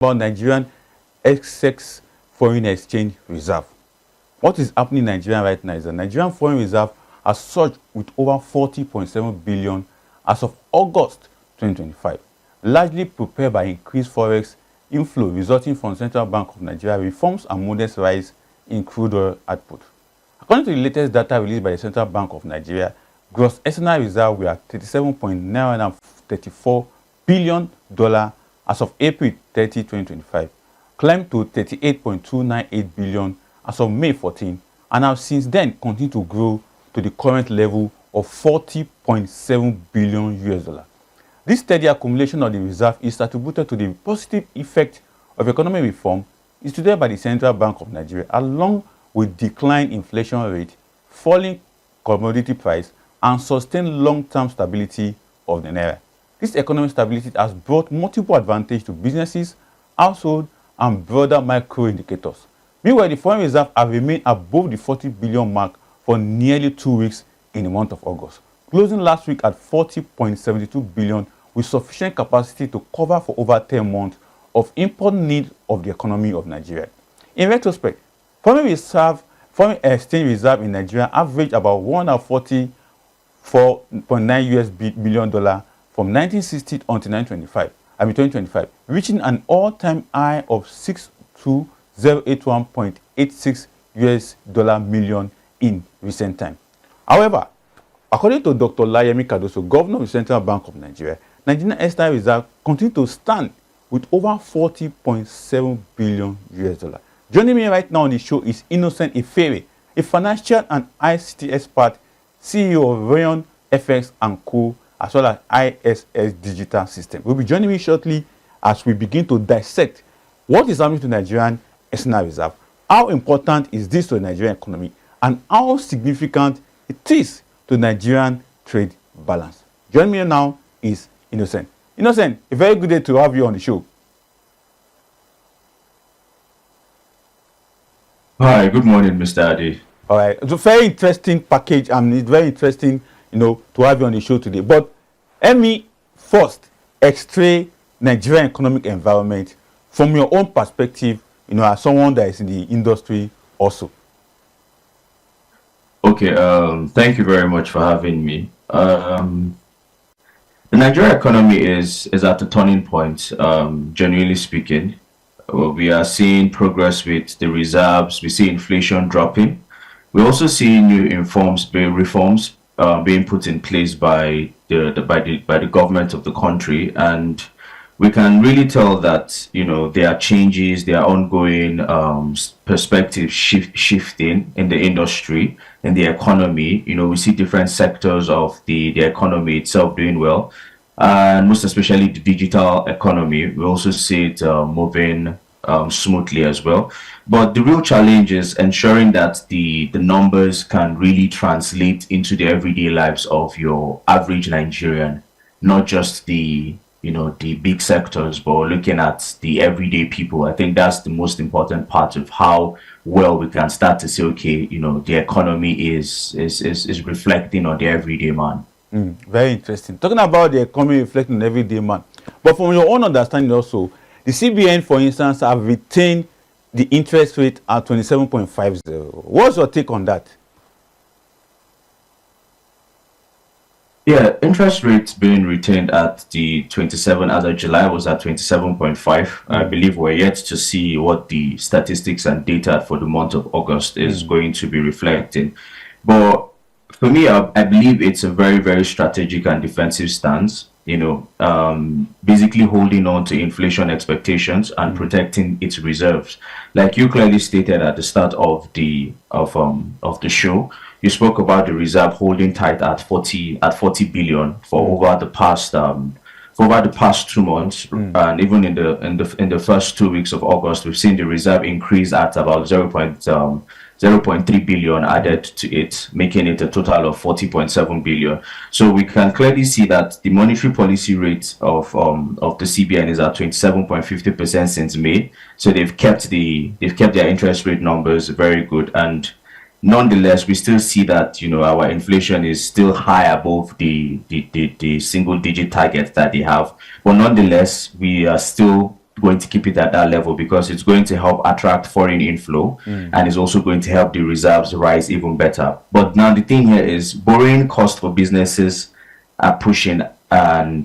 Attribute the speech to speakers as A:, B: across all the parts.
A: about Nigerian excess foreign exchange reserve. What is happening in Nigeria right now is that Nigerian foreign reserve has surged with over 40.7 billion as of August 2025, largely propelled by increased forex inflow resulting from Central Bank of Nigeria reforms and modest rise in crude oil output. According to the latest data released by the Central Bank of Nigeria, gross external reserve were at $37.934 billion as of April 30, 2025, climbed to $38.298 billion as of May 14, and have since then continued to grow to the current level of $40.7 billion. This steady accumulation of the reserve is attributed to the positive effect of economic reform instituted by the Central Bank of Nigeria, along with decline inflation rate, falling commodity price, and sustained long-term stability of the Naira. This economic stability has brought multiple advantages to businesses, households, and broader micro indicators. Meanwhile, the foreign reserve have remained above the 40 billion mark for nearly 2 weeks in the month of August, closing last week at 40.72 billion, with sufficient capacity to cover for over 10 months of import needs of the economy of Nigeria. In retrospect, foreign exchange reserve in Nigeria averaged about $144.9 billion from 1960 until 2025, reaching an all-time high of $62081.86 million in recent time. However, according to Dr. Layemi Cardoso, Governor of the Central Bank of Nigeria, Nigerian external reserve continue to stand with over $40.7 billion. Joining me right now on the show is Innocent Ifere, a financial and ICT expert, CEO of RionFx and Co, as well as ISS Digital System. We'll be joining me shortly as we begin to dissect what is happening to Nigerian external reserve, how important is this to the Nigerian economy, and how significant it is to Nigerian trade balance. Joining me now is Innocent. Innocent, a very good day to have you on the show.
B: Hi, good morning, Mr. Adi.
A: All right, it's a very interesting package, and it's very interesting, to have you on the show today. But let me first extract Nigerian economic environment from your own perspective, as someone that is in the industry also.
B: Okay, thank you very much for having me. The Nigerian economy is at a turning point, genuinely speaking. We are seeing progress with the reserves. We see inflation dropping. We also see new reforms being put in place by the government of the country, and we can really tell that there are changes, there are ongoing perspective shifting in the industry, in the economy. We see different sectors of the economy itself doing well, and most especially the digital economy. We also see it moving smoothly as well. But the real challenge is ensuring that the numbers can really translate into the everyday lives of your average Nigerian, not just the big sectors, but looking at the everyday people. I think that's the most important part of how well we can start to say, okay, the economy is reflecting on the everyday man.
A: Very interesting. Talking about the economy reflecting on the everyday man. But from your own understanding also, the CBN, for instance, have retained the interest rate at 27.50. What's your take on that?
B: Yeah, interest rates being retained at the 27 as of July was at 27.5. I believe we're yet to see what the statistics and data for the month of August is going to be reflecting. But for me, I believe it's a very, very strategic and defensive stance. Basically holding on to inflation expectations and protecting its reserves. Like you clearly stated at the start of the show, you spoke about the reserve holding tight at 40 billion for over the past 2 months, and even in the first 2 weeks of August, we've seen the reserve increase at about 0.3 billion added to it, making it a total of 40.7 billion. So we can clearly see that the monetary policy rate of the CBN is at 27.50% since May. So they've kept their interest rate numbers very good, and nonetheless, we still see that our inflation is still high above the single digit target that they have. But nonetheless, we are still going to keep it at that level because it's going to help attract foreign inflow and it's also going to help the reserves rise even better. But now the thing here is borrowing cost for businesses are pushing and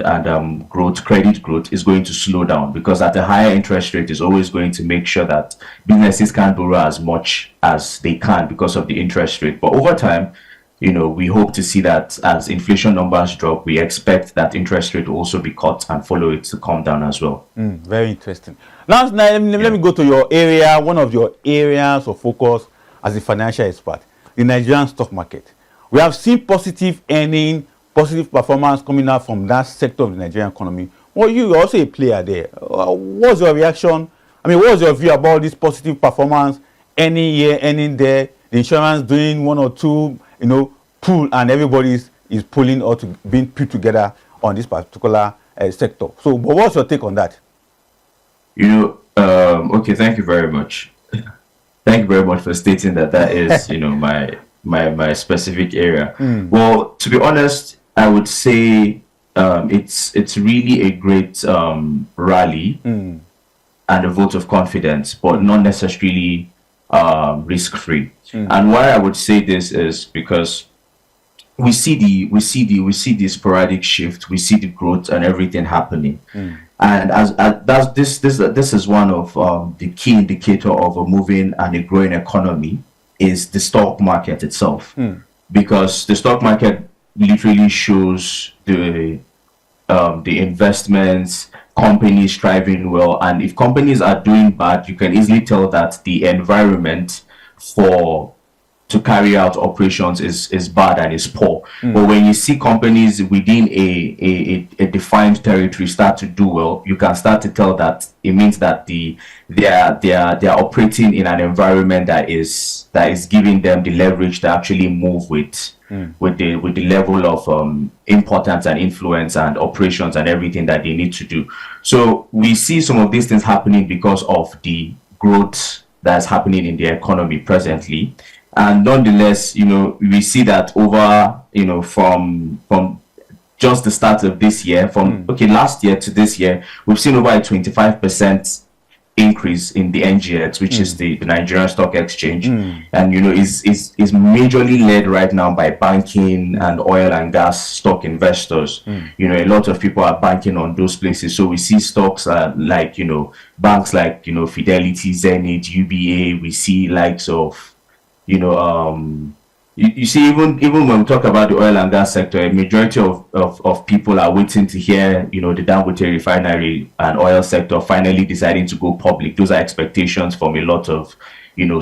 B: credit growth is going to slow down because at a higher interest rate is always going to make sure that businesses can't borrow as much as they can because of the interest rate. But over time, we hope to see that as inflation numbers drop, we expect that interest rate will also be cut and follow it to come down as well.
A: Very interesting. Now, let me go to your area, one of your areas of focus as a financial expert, the Nigerian stock market. We have seen positive earning, positive performance coming out from that sector of the Nigerian economy. Well, you are also a player there. What's your reaction? I mean, what's your view about this positive performance? Any year, any there, the insurance doing one or two, pool, and everybody is pulling or being put together on this particular sector. So, but what's your take on that?
B: Okay, thank you very much. Thank you very much for stating that is, my specific area. Well, to be honest, I would say it's really a great rally and a vote of confidence, but not necessarily risk-free. And why I would say this is because we see the sporadic shift, we see the growth and everything happening, and this is one of the key indicator of a moving and a growing economy is the stock market itself, because the stock market literally shows the investments, companies thriving well, and if companies are doing bad, you can easily tell that the environment to carry out operations is bad and is poor. But when you see companies within a defined territory start to do well, you can start to tell that it means that they are operating in an environment that is giving them the leverage to actually move with the level of importance and influence and operations and everything that they need to do. So we see some of these things happening because of the growth that's happening in the economy presently. And nonetheless, we see that over, from just the start of this year, last year to this year, we've seen over a 25% increase in the NGX, which is the Nigerian Stock Exchange, and is majorly led right now by banking and oil and gas stock investors. A lot of people are banking on those places, so we see stocks like banks like Fidelity, Zenith, UBA. We see likes of you see even when we talk about the oil and gas sector, a majority of people are waiting to hear the Dangote refinery and oil sector finally deciding to go public. Those are expectations from a lot of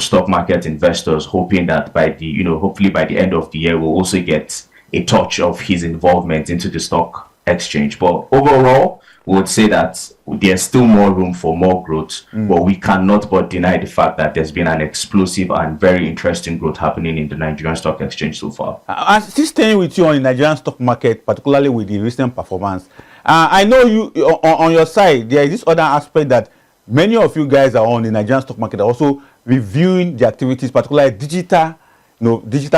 B: stock market investors, hoping that by the hopefully by the end of the year we'll also get a touch of his involvement into the stock exchange. But overall, we would say that there's still more room for more growth, but we cannot but deny the fact that there's been an explosive and very interesting growth happening in the Nigerian Stock Exchange so far.
A: Still staying with you on the Nigerian stock market, particularly with the recent performance, I know you on your side there is this other aspect that many of you guys are on the Nigerian stock market are also reviewing the activities, particularly digital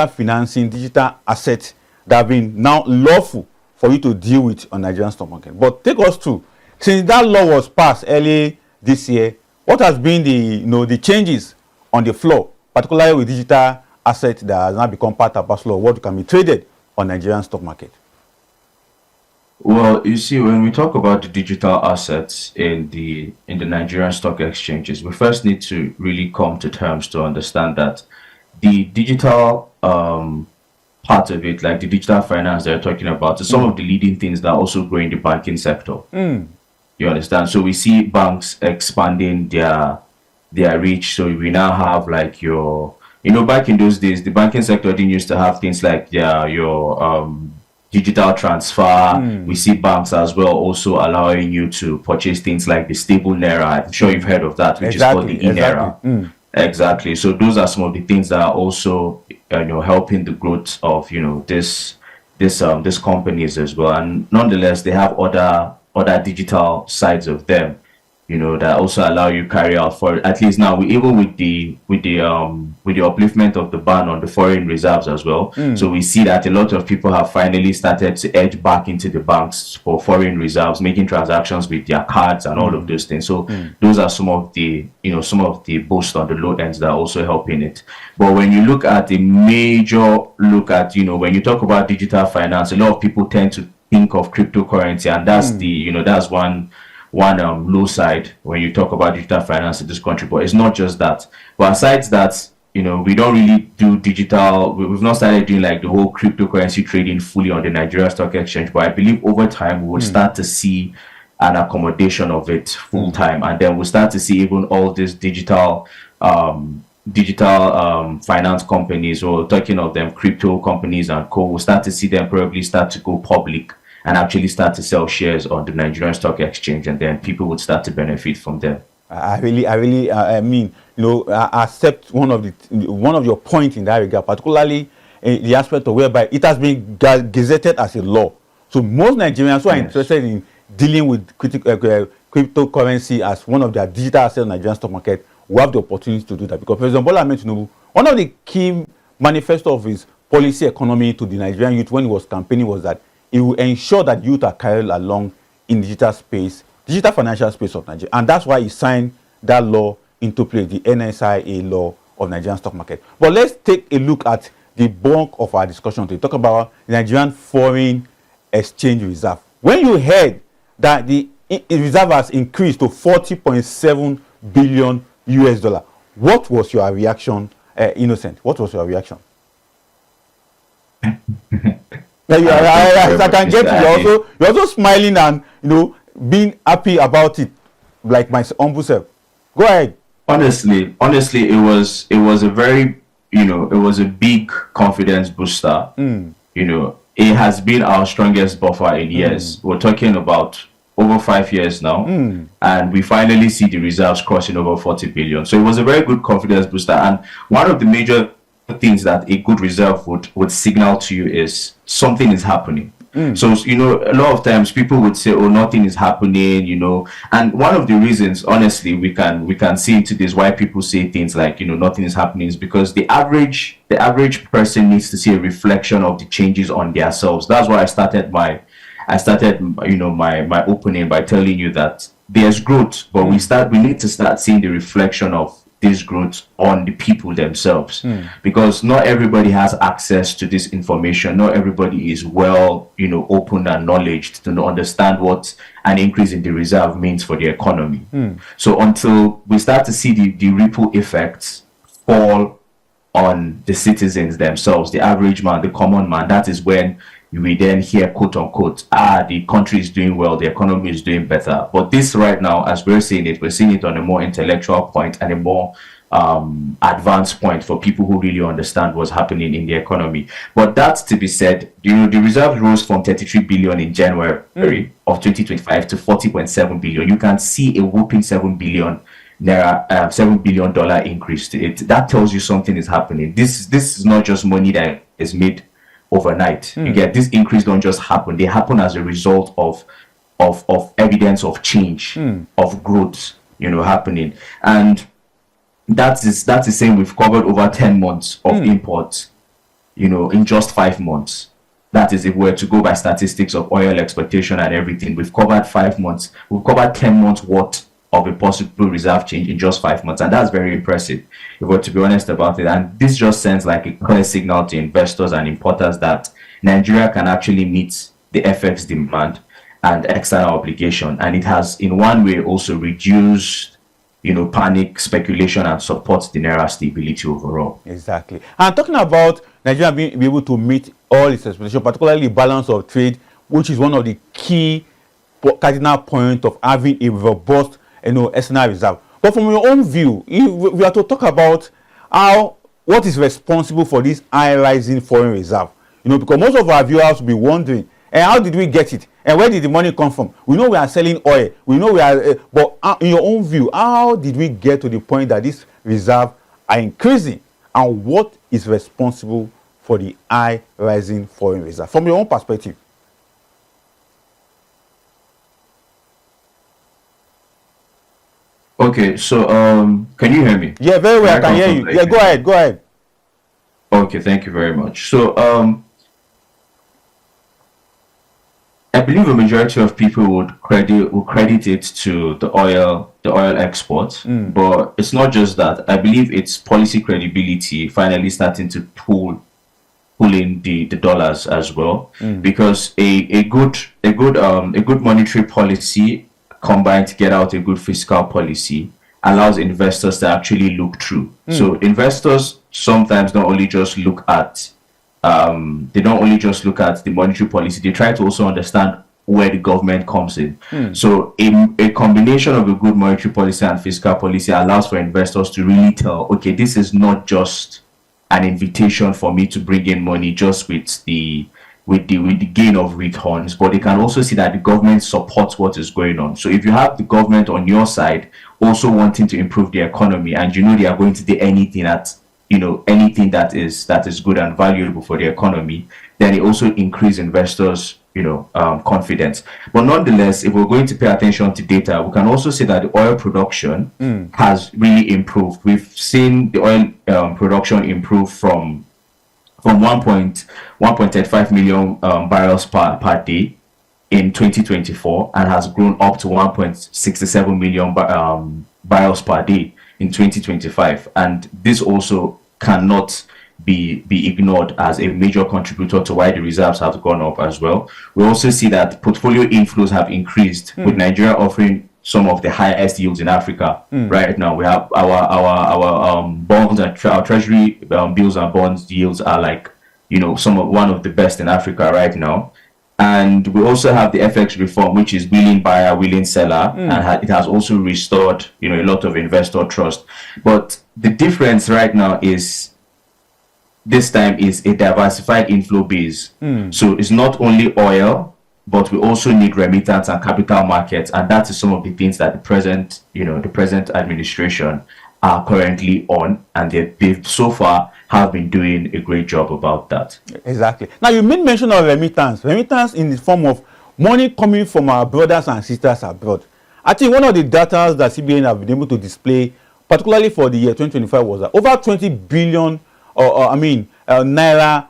A: financing, digital assets that have been now lawful for you to deal with on Nigerian stock market. But take us through, since that law was passed early this year, what has been the changes on the floor, particularly with digital assets that has now become part of parcel of what can be traded on Nigerian stock market?
B: Well, you see, when we talk about the digital assets in the Nigerian stock exchanges, we first need to really come to terms to understand that the digital part of it, like the digital finance they're talking about, is some of the leading things that also grow in the banking sector. You understand? So we see banks expanding their reach. So we now have like back in those days, the banking sector didn't used to have things like your digital transfer. We see banks as well also allowing you to purchase things like the stable Naira. I'm sure you've heard of that, which is called the e-Naira. Exactly. So those are some of the things that are also helping the growth of this companies as well. And nonetheless, they have other digital sides of them. that also allow you carry out for at least now even with the upliftment of the ban on the foreign reserves as well. So we see that a lot of people have finally started to edge back into the banks for foreign reserves, making transactions with their cards and all of those things. So those are some of the boosts on the low ends that are also helping it. But when you look at the major look at when you talk about digital finance, a lot of people tend to think of cryptocurrency, and that's that's one low side when you talk about digital finance in this country. But it's not just that. But aside that, we don't really do digital. We've not started doing like the whole cryptocurrency trading fully on the Nigeria Stock Exchange. But I believe over time we will start to see an accommodation of it full time, and then we'll start to see even all these digital finance companies, or talking of them crypto companies and co. We'll start to see them probably start to go public and actually start to sell shares on the Nigerian Stock Exchange, and then people would start to benefit from them.
A: I mean, I accept one of your points in that regard, particularly in the aspect of whereby it has been gazetted as a law. So most Nigerians who are interested in dealing with cryptocurrency as one of their digital assets in the Nigerian stock market will have the opportunity to do that. Because President Bola Ahmed Tinubu, one of the key manifesto of his policy economy to the Nigerian youth when he was campaigning was that it will ensure that youth are carried along in digital financial space of Nigeria. And that's why he signed that law into play, the NSIA law of Nigerian stock market. But let's take a look at the bulk of our discussion to talk about the Nigerian foreign exchange reserve. When you heard that the reserve has increased to 40.7 billion US dollar, what was your reaction, Innocent? What was your reaction? I can get you're also smiling and being happy about it, like my humble self. Go ahead.
B: Honestly, it was a very it was a big confidence booster. It has been our strongest buffer in years. We're talking about over 5 years now, and we finally see the reserves crossing over 40 billion. So it was a very good confidence booster, and one of the major things that a good reserve would signal to you is something is happening. So a lot of times people would say, oh, nothing is happening, and one of the reasons, honestly, we can see into this why people say things like nothing is happening is because the average person needs to see a reflection of the changes on themselves. That's why I started my opening by telling you that there's growth, but we need to start seeing the reflection of this growth on the people themselves, because not everybody has access to this information. Not everybody is well open and knowledge to understand what an increase in the reserve means for the economy. So until we start to see the ripple effects fall on the citizens themselves, the average man, the common man, that is when we then hear, quote unquote, the country is doing well, the economy is doing better. But this right now, as we're seeing it on a more intellectual point and a more advanced point for people who really understand what's happening in the economy. But that's to be said, the reserve rose from 33 billion in January of 2025 to 40.7 billion. You can see a whooping 7 billion Naira, $7 billion increase to it. That tells you something is happening. This is not just money that is made overnight. You get, this increase don't just happen. They happen as a result of evidence of change, of growth, happening. And that's the same. We've covered over 10 months of imports, in just 5 months. That is, if we're to go by statistics of oil exploitation and everything, we've covered 5 months. We've covered 10 months worth of a possible reserve change in just 5 months, and that's very impressive if we're to be honest about it. And this just sends like a clear signal to investors and importers that Nigeria can actually meet the FX demand and external obligation, and it has in one way also reduced panic, speculation, and supports the Naira stability overall.
A: Exactly. And talking about Nigeria being able to meet all its expectations, particularly balance of trade, which is one of the key cardinal points of having a robust external reserve. But from your own view, if we are to talk about what is responsible for this high rising foreign reserve, because most of our viewers will be wondering, and how did we get it, and where did the money come from? We know we are selling oil, we know we are, but in your own view, how did we get to the point that this reserve are increasing, and what is responsible for the high rising foreign reserve from your own perspective?
B: Okay, so can you hear me?
A: Yeah, very well. I can hear you. Yeah, go ahead. Go ahead.
B: Okay, thank you very much. So I believe a majority of people would credit it to the oil exports, but it's not just that. I believe it's policy credibility finally starting to pull in the dollars as well, because a good monetary policy combined to get out a good fiscal policy allows investors to actually look through. So investors sometimes don't only just look at the monetary policy, they try to also understand where the government comes in. So a combination of a good monetary policy and fiscal policy allows for investors to really tell, okay, this is not just an invitation for me to bring in money just with the gain of returns, but they can also see that the government supports what is going on. So if you have the government on your side also wanting to improve the economy, and you know they are going to do anything that is good and valuable for the economy, then it also increases investors confidence. But nonetheless, if we're going to pay attention to data, we can also see that the oil production has really improved. We've seen the oil production improve from 1.35 million barrels per day in 2024 and has grown up to 1.67 million barrels per day in 2025. And this also cannot be ignored as a major contributor to why the reserves have gone up as well. We also see that portfolio inflows have increased, with Nigeria offering some of the highest yields in Africa right now. We have our bonds and our treasury bills and bonds yields are like one of the best in Africa right now. And we also have the FX reform, which is willing buyer, willing seller, and it has also restored a lot of investor trust. But the difference right now is this time is a diversified inflow base. So it's not only oil, but we also need remittance and capital markets, and that is some of the things that the present administration are currently on, and they've so far have been doing a great job about that.
A: Exactly. Now you made mention of remittance in the form of money coming from our brothers and sisters abroad. I think one of the data that CBN have been able to display, particularly for the year 2025, was that over 20 billion naira,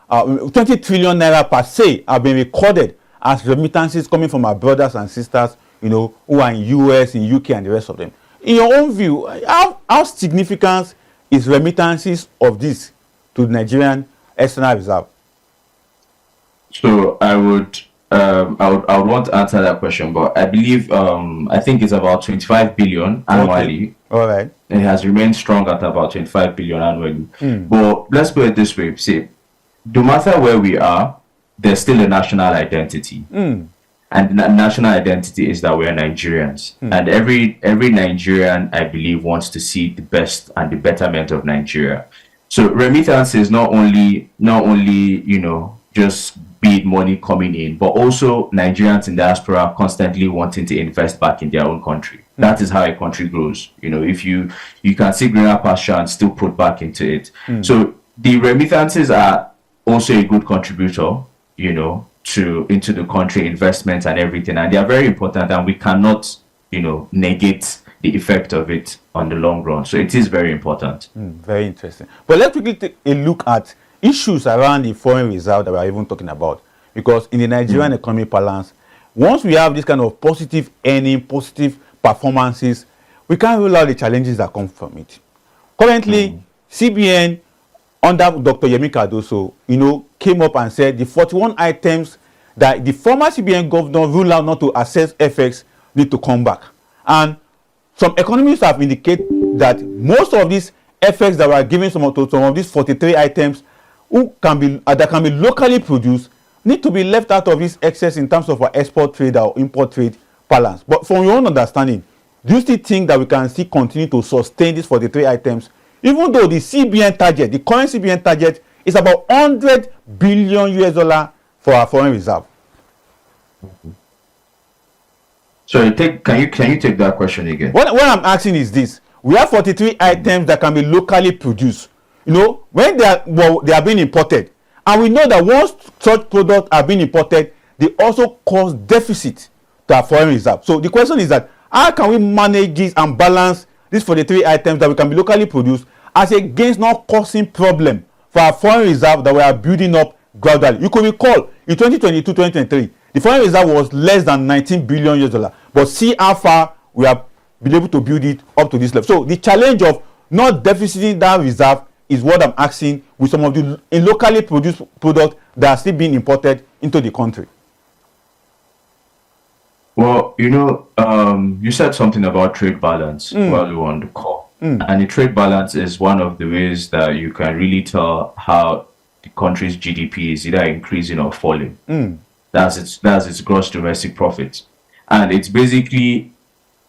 A: 20 trillion naira per se have been recorded as remittances coming from our brothers and sisters, who are in US, in UK, and the rest of them. In your own view, how significant is remittances of this to the Nigerian external reserve?
B: So I would want to answer that question, but I believe I think it's about 25 billion annually.
A: Okay. All right.
B: It has remained strong at about 25 billion annually. But let's put it this way: see, no matter where we are, there's still a national identity. And the national identity is that we are Nigerians. And every Nigerian, I believe, wants to see the best and the betterment of Nigeria. So remittance is not only just be money coming in, but also Nigerians in diaspora constantly wanting to invest back in their own country. That is how a country grows. If you can see greener pasture and still put back into it. So the remittances are also a good contributor, into the country, investments and everything, and they are very important, and we cannot negate the effect of it on the long run. So it is very important.
A: Very interesting. But let's quickly take a look at issues around the foreign reserve that we are even talking about, because in the Nigerian economy balance, once we have this kind of positive earning, positive performances, we can't rule out the challenges that come from it. Currently, CBN under Dr. Yemi Cardoso, came up and said the 41 items that the former CBN governor ruled out not to assess FX need to come back. And some economists have indicated that most of these FX that were given some of these 43 items that can be locally produced need to be left out of this excess in terms of our export trade or import trade balance. But from your own understanding, do you still think that we can still continue to sustain these 43 items, even though the CBN target, the current CBN target, is about $100 billion for our foreign reserve?
B: So can you take that question again?
A: What I'm asking is this: we have 43 items that can be locally produced. When they are being imported, and we know that once such products are being imported, they also cause deficit to our foreign reserve. So the question is that how can we manage this and balance these 43 items that we can be locally produced, as against not causing problem for our foreign reserve that we are building up gradually. You could recall in 2022-2023, the foreign reserve was less than $19 billion, but see how far we have been able to build it up to this level. So the challenge of not deficiting that reserve is what I'm asking with some of the locally produced products that are still being imported into the country.
B: Well, you said something about trade balance while we were on the call. And the trade balance is one of the ways that you can really tell how the country's GDP is either increasing or falling. That's its gross domestic profit. And it's basically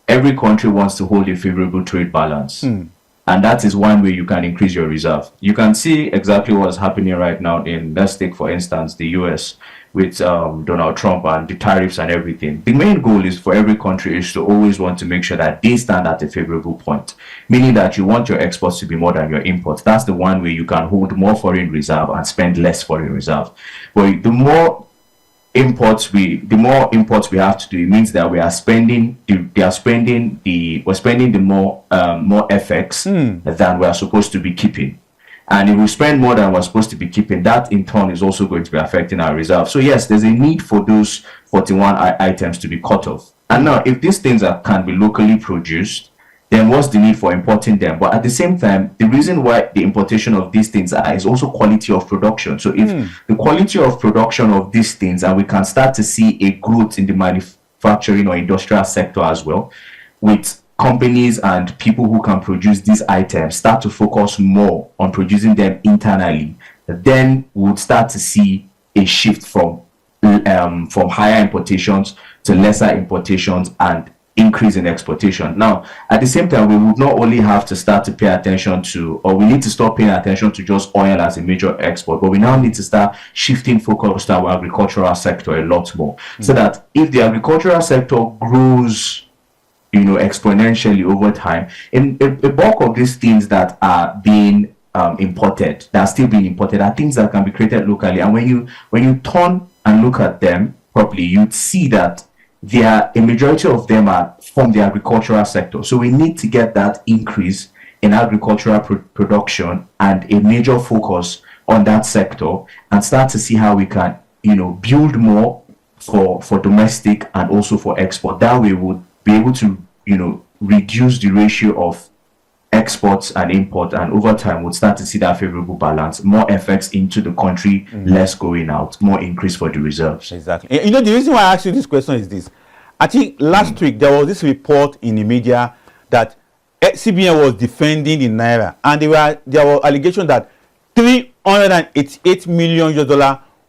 B: every country wants to hold a favorable trade balance. And that is one way you can increase your reserve. You can see exactly what's happening right now in, let's take for instance, the US with Donald Trump and the tariffs and everything. The main goal is for every country is to always want to make sure that they stand at a favorable point, meaning that you want your exports to be more than your imports. That's the one way you can hold more foreign reserve and spend less foreign reserve. But the more imports we have to do, it means that we are spending we're spending the more FX than we are supposed to be keeping. And if we spend more than we're supposed to be keeping, that in turn is also going to be affecting our reserve. So yes, there's a need for those 41 items to be cut off. And now, if these things can be locally produced, then what's the need for importing them? But at the same time, the reason why the importation of these things is also quality of production. So if the quality of production of these things, and we can start to see a growth in the manufacturing or industrial sector as well, with companies and people who can produce these items start to focus more on producing them internally, then we would start to see a shift from higher importations to lesser importations and increase in exportation. Now, at the same time, we would not only have to start to pay attention to, or we need to stop paying attention to just oil as a major export, but we now need to start shifting focus to our agricultural sector a lot more, so that if the agricultural sector grows exponentially over time, in a bulk of these things that are being imported, that are still being imported, are things that can be created locally. And when you turn and look at them properly, you'd see that a majority of them are from the agricultural sector. So we need to get that increase in agricultural production and a major focus on that sector, and start to see how we can build more for domestic and also for export. That way we'll be able to reduce the ratio of exports and import, and over time we'll start to see that favorable balance, more FX into the country, less going out, more increase for the reserves.
A: Exactly. The reason why I asked you this question is this. I think last week there was this report in the media that CBN was defending the Naira, and there were allegations that $388 million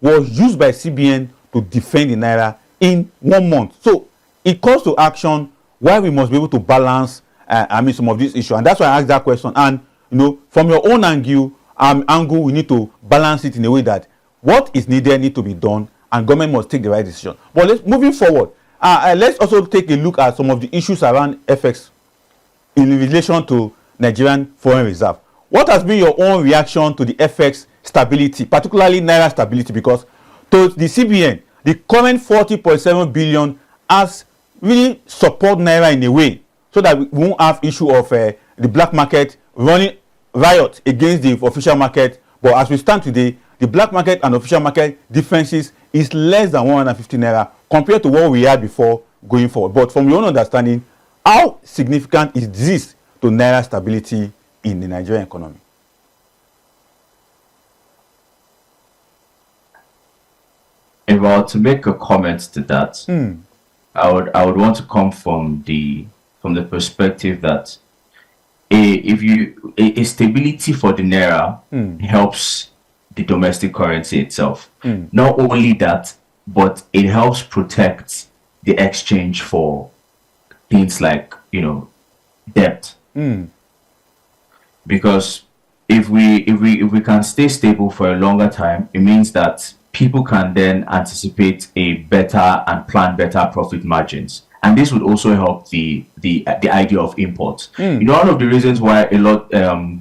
A: was used by CBN to defend the Naira in 1 month. So it calls to action why we must be able to balance some of these issues, and that's why I asked that question. And from your own angle, we need to balance it in a way that what is needed need to be done, and government must take the right decision. But moving forward, let's also take a look at some of the issues around FX in relation to Nigerian foreign reserve. What has been your own reaction to the FX stability, particularly Naira stability? Because to the CBN, the current 40.7 billion has really support Naira in a way, so that we won't have issue of the black market running riot against the official market. But as we stand today, the black market and official market differences is less than 150 Naira compared to what we had before going forward. But from your own understanding, how significant is this to Naira stability in the Nigerian economy?
B: If I were to make a comment to that, I would want to come from the perspective that a stability for the Naira helps the domestic currency itself. Not only that, but it helps protect the exchange for things like debt. Because if we can stay stable for a longer time, it means that people can then anticipate a better and plan better profit margins. And this would also help the idea of imports. One of the reasons why a lot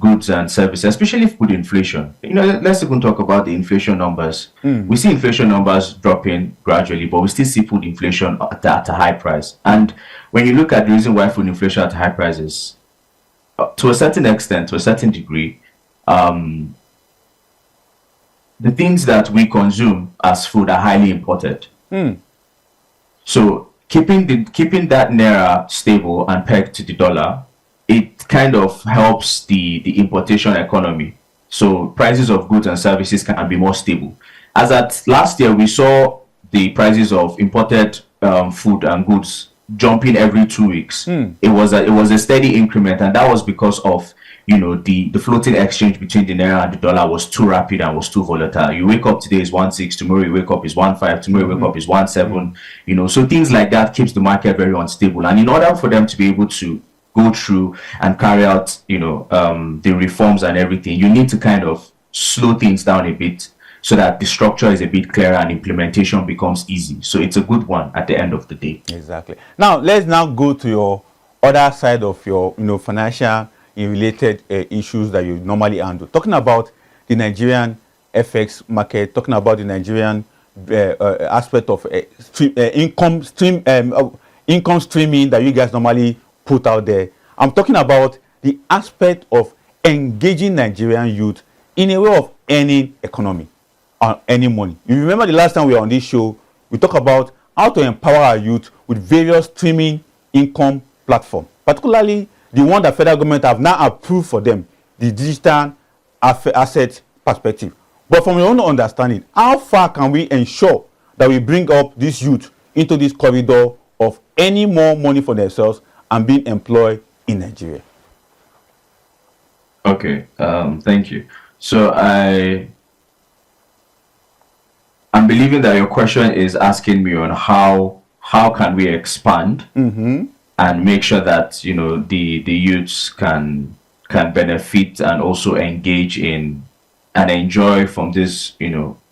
B: goods and services, especially food inflation, let's even talk about the inflation numbers. We see inflation numbers dropping gradually, but we still see food inflation at a high price. And when you look at the reason why food inflation at high prices, to a certain extent, to a certain degree, um, the things that we consume as food are highly imported. So keeping that naira stable and pegged to the dollar, it kind of helps the importation economy. So prices of goods and services can be more stable. As at last year, we saw the prices of imported food and goods jumping every 2 weeks. It was a steady increment, and that was because of the floating exchange between the naira and the dollar was too rapid and was too volatile. You wake up today is 1.6, tomorrow you wake up is 1.5, tomorrow you wake up is 1.7. So things like that keeps the market very unstable. And in order for them to be able to go through and carry out the reforms and everything, you need to kind of slow things down a bit so that the structure is a bit clearer and implementation becomes easy. So it's a good one at the end of the day.
A: Exactly. Now let's now go to your other side of your financial related issues that you normally handle. Talking about the Nigerian FX market, talking about the Nigerian aspect of income streaming that you guys normally put out there. I'm talking about the aspect of engaging Nigerian youth in a way of earning economy or earning money. You remember the last time we were on this show, we talked about how to empower our youth with various streaming income platforms, particularly the one that federal government have now approved for them, the digital asset perspective. But from your own understanding, how far can we ensure that we bring up this youth into this corridor of earning more money for themselves and being employed in Nigeria?
B: Okay, thank you. So I'm believing that your question is asking me on how can we expand and make sure that the youths can benefit and also engage in and enjoy from this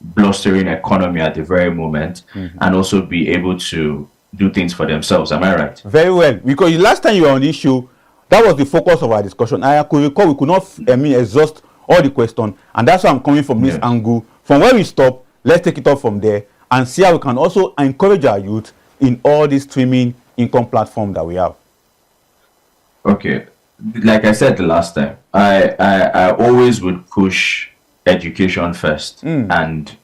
B: blustering economy at the very moment, and also be able to do things for themselves. Am I right?
A: Very well, because the last time you were on this show, that was the focus of our discussion. I could recall we could not exhaust all the questions, and that's why I'm coming from this angle. From where we stop, let's take it up from there and see how we can also encourage our youth in all these streaming income platforms that we have.
B: Okay, like I said the last time, I always would push education first and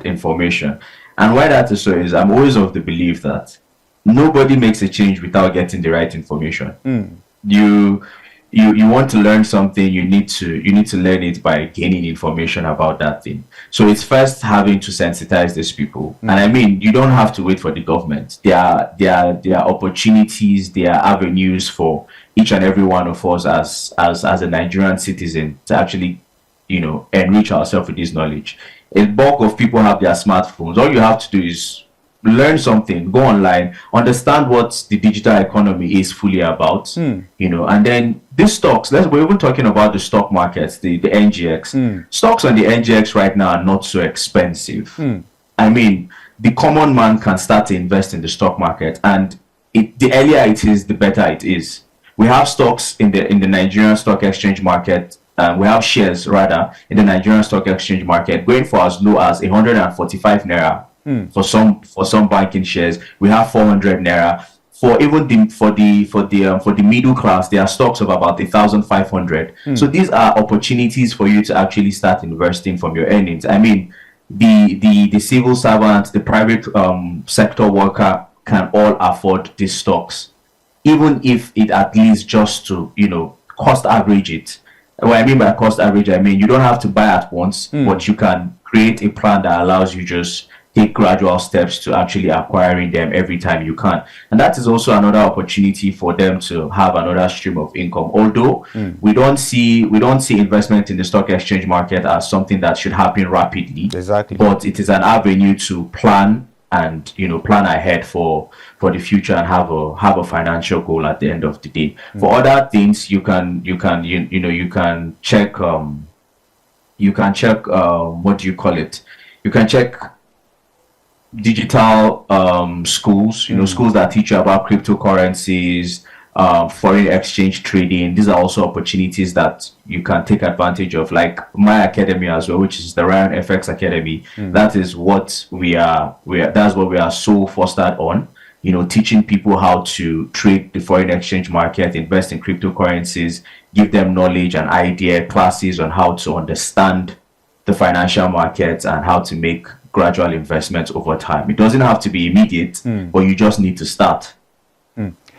B: information. And why that is so is I'm always of the belief that nobody makes a change without getting the right information. You want to learn something, you need to learn it by gaining information about that thing. So it's first having to sensitize these people. And I mean, you don't have to wait for the government. There are opportunities, there are avenues for each and every one of us as a Nigerian citizen to actually enrich ourselves with this knowledge. A bulk of people have their smartphones. All you have to do is learn something, go online, understand what the digital economy is fully about, and then these stocks, we're even talking about the stock markets, the NGX. Stocks on the NGX right now are not so expensive. I mean, the common man can start to invest in the stock market, and the earlier it is, the better it is. We have stocks in the Nigerian stock exchange market. We have shares rather in the Nigerian stock exchange market going for as low as 145 naira. For some banking shares, we have 400 naira. For even the middle class, there are stocks of about 1,500. So these are opportunities for you to actually start investing from your earnings. I mean, the civil servant, the private sector worker can all afford these stocks, even if it at least just to cost average it. What I mean by cost average, I mean you don't have to buy at once, but you can create a plan that allows you just take gradual steps to actually acquiring them every time you can. And that is also another opportunity for them to have another stream of income. Although we don't see investment in the stock exchange market as something that should happen rapidly.
A: Exactly.
B: But it is an avenue to plan and plan ahead for the future and have a financial goal at the end of the day. For other things, you can check what do you call it? You can check digital schools, schools that teach you about cryptocurrencies, foreign exchange trading. These are also opportunities that you can take advantage of, like my academy as well, which is the RionFx Academy. That is what that's what we are so fostered on, teaching people how to trade the foreign exchange market, invest in cryptocurrencies, give them knowledge and idea, classes on how to understand the financial markets and how to make gradual investments over time. It doesn't have to be immediate, but you just need to start.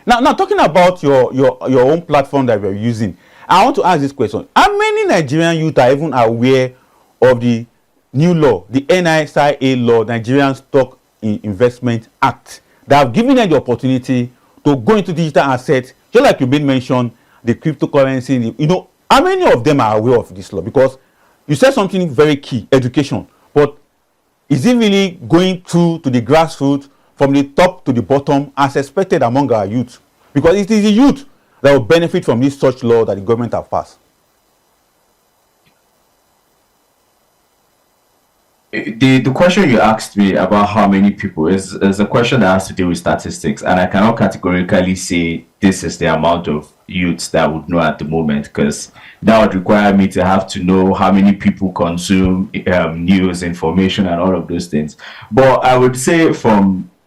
A: Now talking about your own platform that we're using, I want to ask this question. How many Nigerian youth are even aware of the new law, the NISA law, Nigerian Stock Investment Act, that have given them the opportunity to go into digital assets, just like you made mention, the cryptocurrency? You know, how many of them are aware of this law? Because you said something very key, education. But is it really going through to the grassroots, from the top to the bottom, as expected among our youth? Because it is the youth that will benefit from this such law that the government have passed.
B: The question you asked me about how many people is a question that has to do with statistics, and I cannot categorically say this is the amount of youths that I would know at the moment, because that would require me to have to know how many people consume news, information, and all of those things. But I would say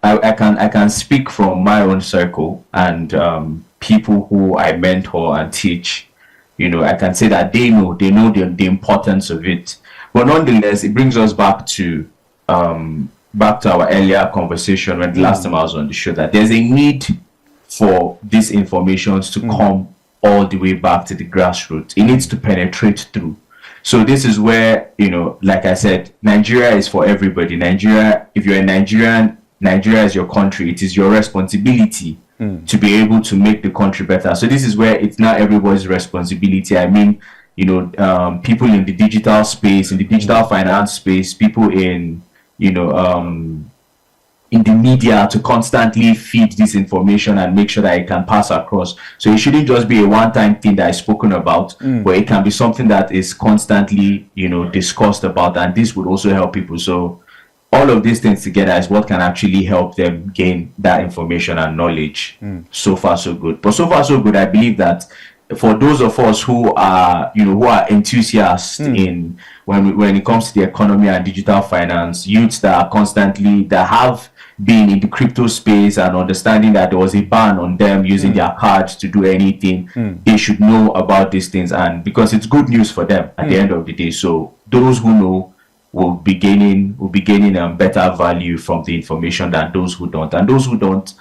B: I can speak from my own circle and people who I mentor and teach. You know, I can say that they know the importance of it. But nonetheless, it brings us back to our earlier conversation when the last time I was on the show, that there's a need for these informations to come all the way back to the grassroots. It needs to penetrate through. So this is where, you know, like I said, Nigeria is for everybody. Nigeria, if you're a Nigerian, Nigeria is your country. It is your responsibility to be able to make the country better. So this is where it's not everybody's responsibility. I mean, you know, people in the digital space, in the digital finance space, people in, you know, in the media, to constantly feed this information and make sure that it can pass across. So it shouldn't just be a one-time thing that is spoken about, but it can be something that is constantly, you know, discussed about, and this would also help people. So all of these things together is what can actually help them gain that information and knowledge. So far, so good. But so far, so good. I believe that for those of us who are, you know, who are enthusiasts in when it comes to the economy and digital finance, youths that have been in the crypto space and understanding that there was a ban on them using their cards to do anything, they should know about these things, and because it's good news for them at the end of the day. So those who know will be gaining better value from the information than those who don't. And those who don't,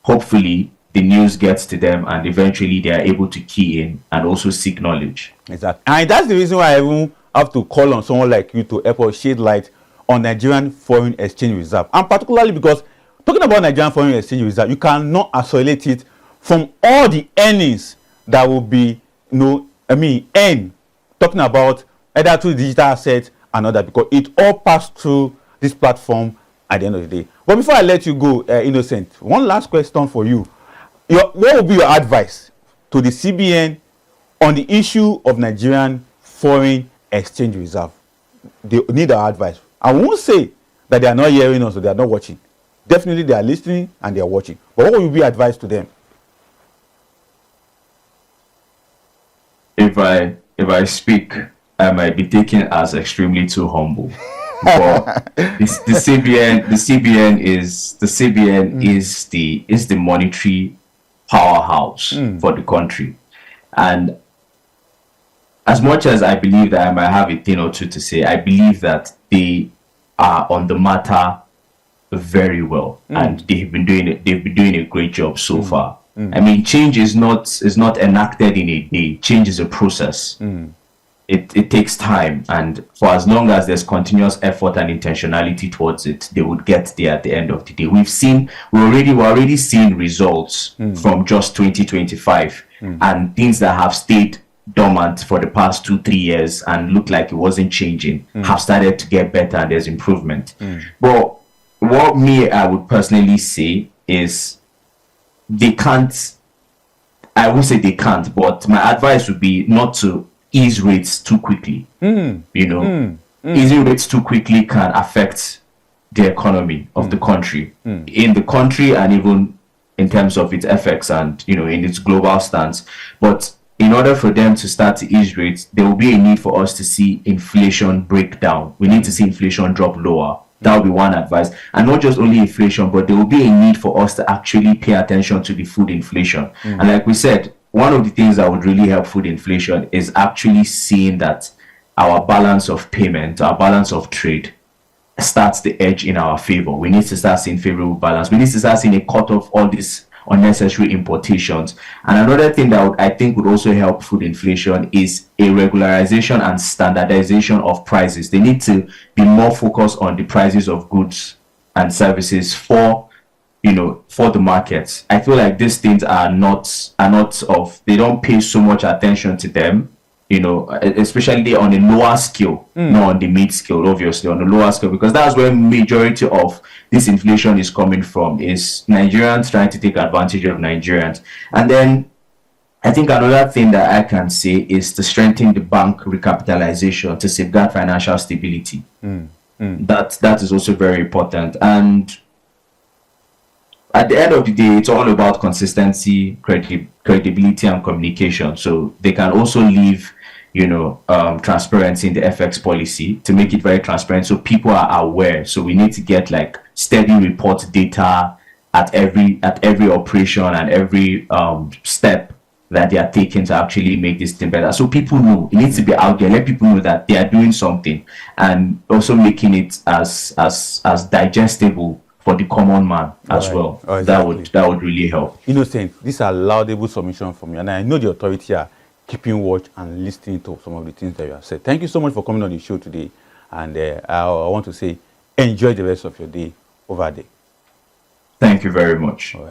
B: hopefully the news gets to them and eventually they are able to key in and also seek knowledge.
A: Exactly. And that's the reason why I even have to call on someone like you to help us shed light on Nigerian Foreign Exchange Reserve. And particularly because talking about Nigerian Foreign Exchange Reserve, you cannot isolate it from all the earnings that will be, earned, talking about either through digital assets and other, because it all passed through this platform at the end of the day. But before I let you go, Innocent, one last question for you. What would be your advice to the CBN on the issue of Nigerian Foreign Exchange Reserve? They need our advice. I won't say that they are not hearing us or they are not watching. Definitely they are listening and they are watching. But what would be advice to them?
B: If I speak, I might be taken as extremely too humble. But the CBN is the monetary powerhouse for the country. And as much as I believe that I might have a thing or two to say, I believe that they are on the matter very well, and they've been doing a great job so far. I mean, change is not enacted in a day. Change is a process. It takes time, and for as long as there's continuous effort and intentionality towards it, they would get there at the end of the day. We're already seeing results from just 2025 and things that have stayed dormant for the past 2-3 years and looked like it wasn't changing have started to get better, and there's improvement. But what I would personally say is they can't, I won't say they can't, but my advice would be not to ease rates too quickly. Easing rates too quickly can affect the economy of the country, in the country, and even in terms of its effects and in its global stance. But in order for them to start to ease rates, there will be a need for us to see inflation break down. We need to see inflation drop lower. That would be one advice. And not just only inflation, but there will be a need for us to actually pay attention to the food inflation. And like we said, one of the things that would really help food inflation is actually seeing that our balance of payment, our balance of trade starts the edge in our favor. We need to start seeing favorable balance. We need to start seeing a cut off all these unnecessary importations. And another thing that I think would also help food inflation is a regularization and standardization of prices. They need to be more focused on the prices of goods and services for, you know, for the markets. I feel like these things are not of, they don't pay so much attention to them, you know, especially on a lower scale, not on the mid scale, obviously, on the lower scale, because that's where majority of this inflation is coming from, is Nigerians trying to take advantage of Nigerians. And then I think another thing that I can say is to strengthen the bank recapitalization to safeguard financial stability. That is also very important. And at the end of the day, it's all about consistency, credibility, and communication. So they can also leave, you know, transparency in the FX policy to make it very transparent, so people are aware. So we need to get like steady report data at every operation and every step that they are taking to actually make this thing better. So people know, it needs to be out there. Let people know that they are doing something, and also making it as digestible for the common man as well.
A: Oh, exactly.
B: That would really help.
A: Innocent, these are laudable submissions from you, and I know the authority are keeping watch and listening to some of the things that you have said. Thank you so much for coming on the show today, and I want to say enjoy the rest of your day over there.
B: Thank you very much.
A: All right.